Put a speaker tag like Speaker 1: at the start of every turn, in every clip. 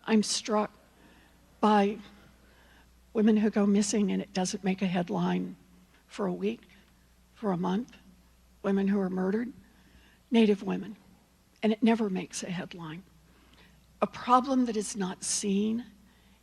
Speaker 1: I'm struck by women who go missing and it doesn't make a headline for a week, for a month, women who are murdered, Native women, and it never makes a headline. A problem that is not seen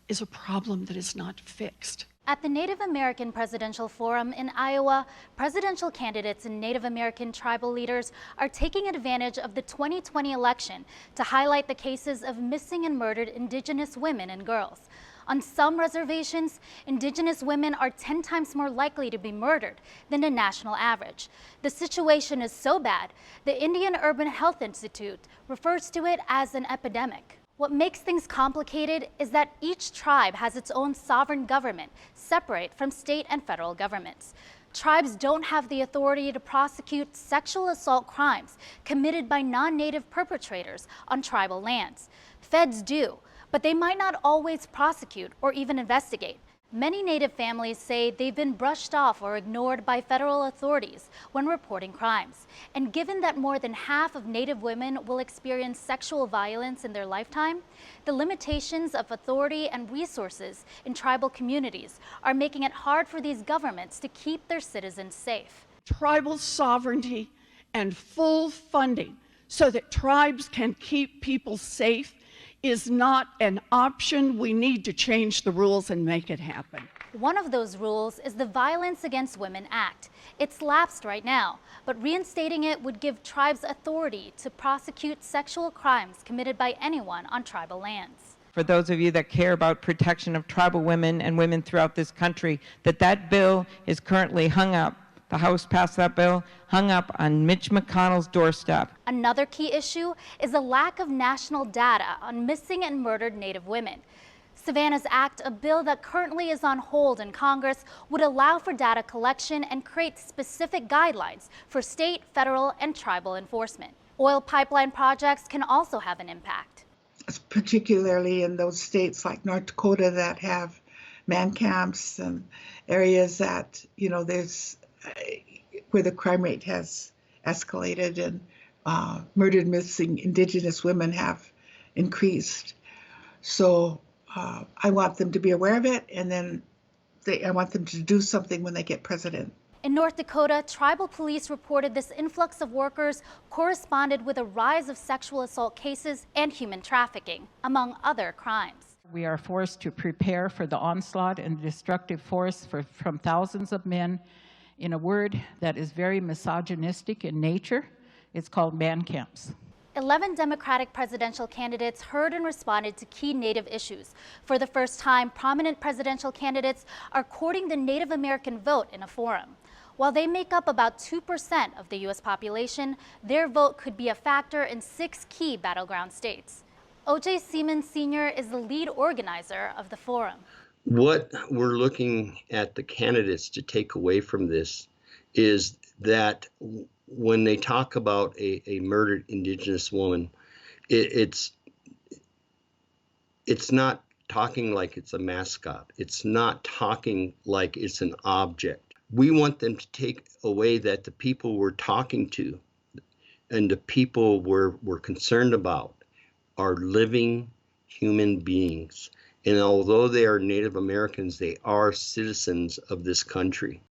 Speaker 1: is a problem that is not fixed.
Speaker 2: At the Native American Presidential Forum in Iowa, presidential candidates and Native American tribal leaders are taking advantage of the 2020 election to highlight the cases of missing and murdered Indigenous women and girls. On some reservations, Indigenous women are 10 times more likely to be murdered than the national average. The situation is so bad, the Indian Urban Health Institute refers to it as an epidemic. What makes things complicated is that each tribe has its own sovereign government, separate from state and federal governments. Tribes don't have the authority to prosecute sexual assault crimes committed by non-native perpetrators on tribal lands. Feds do, but they might not always prosecute or even investigate. Many Native families say they've been brushed off or ignored by federal authorities when reporting crimes. And given that more than half of Native women will experience sexual violence in their lifetime, the limitations of authority and resources in tribal communities are making it hard for these governments to keep their citizens safe.
Speaker 1: Tribal sovereignty and full funding so that tribes can keep people safe is not an option. We need to change the rules and make it happen.
Speaker 2: One of those rules is the Violence Against Women Act. It's lapsed right now, but reinstating it would give tribes authority to prosecute sexual crimes committed by anyone on tribal lands.
Speaker 3: For those of you that care about protection of tribal women and women throughout this country, that bill is currently hung up. The House passed that bill, hung up on Mitch McConnell's doorstep.
Speaker 2: Another key issue is the lack of national data on missing and murdered Native women. Savannah's Act, a bill that currently is on hold in Congress, would allow for data collection and create specific guidelines for state, federal, and tribal enforcement. Oil pipeline projects can also have an impact.
Speaker 4: Particularly in those states like North Dakota that have man camps and areas that, there's where the crime rate has escalated and murdered, missing Indigenous women have increased. So I want them to be aware of it, and then I want them to do something when they get president.
Speaker 2: In North Dakota, tribal police reported this influx of workers corresponded with a rise of sexual assault cases and human trafficking, among other crimes.
Speaker 5: We are forced to prepare for the onslaught and destructive force from thousands of men. In a word that is very misogynistic in nature, it's called man camps.
Speaker 2: 11 Democratic presidential candidates heard and responded to key Native issues. For the first time, prominent presidential candidates are courting the Native American vote in a forum. While they make up about 2% of the U.S. population, their vote could be a factor in 6 key battleground states. O.J. Siemens Sr. is the lead organizer of the forum.
Speaker 6: What we're looking at the candidates to take away from this is that when they talk about a murdered Indigenous woman, it's not talking like it's a mascot. It's not talking like it's an object. We want them to take away that the people we're talking to and the people we're concerned about are living human beings. And although they are Native Americans, they are citizens of this country.